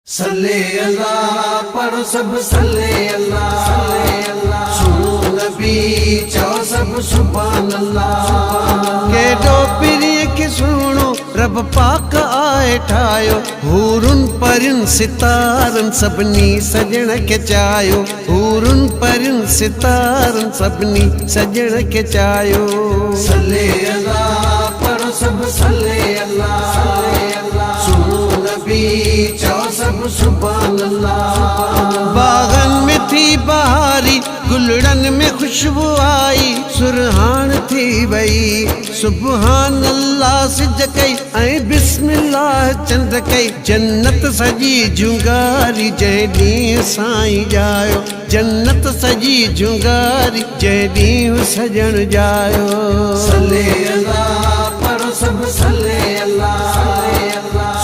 सल्ले अल्लाह पढ़ो सब सल्ले अल्लाह सुनो नबी चाओ सब सुभान अल्लाह केडो पिरिय के सुनो रब पाक आए ठायो हूरुन परिन सितारन सबनी सजण के चायो हूरुन परिन सितारन सबनी सजण के चायो सल्ले अल्लाह पढ़ो सब सल्ले अल्लाह सुनो नबी चाओ सब सुभान अल्लाह बागन में थी बहारी गुलड़न में खुशबू आई सुरहान थी वई सुबहान अल्लाह सिज कई ऐं बिस्मिल्लाह चंद कई जन्नत सजी झुंगारी जंहिं ॾींहुं साईं जायो जन्नत सजी झुंगारी जंहिं ॾींहुं सजण जायो सल्ले अल्लाह पढ़ो सब सल्ले अल्लाह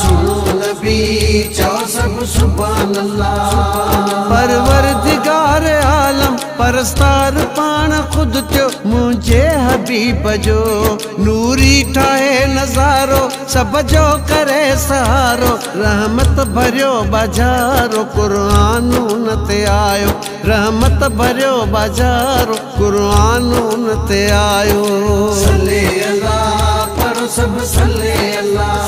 सुनो नबी चाओ सब सुभान अल्लाह परवरदिगार आलम परस्तार पाण खुद थियो मुझे हबीब जो नूरी ठाहे नज़ारो सब जो करे सहारो रहमत भरियो बाजारो क़ुरान उन ते आयो रहमत भरियो बाजारो क़ुरान उन ते आयो सल्ले अल्लाह पढ़ो सब सल्ले अल्लाह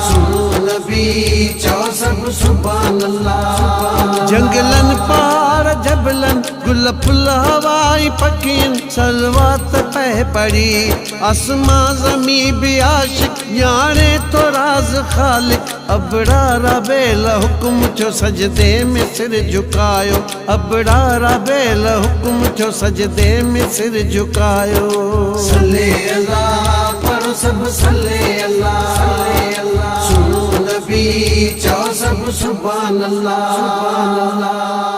सुनो नबी चाओ सब सुभान अल्लाह जंगलन पार जबलन गुल फुल हवाई पखियन सलवात पह पड़ी आसमां ज़मी भी आशिक याने तो राज खालिक अबड़ा रबेल हुक्म थियो सजदे में सिर झुकायो अबड़ा रबेल हुक्म थियो सजदे में सिर झुकायो सल्ले अल्लाह पढ़ो सब सल्ले अल्लाह सुनो नबी चाओ सब सुभान अल्लाह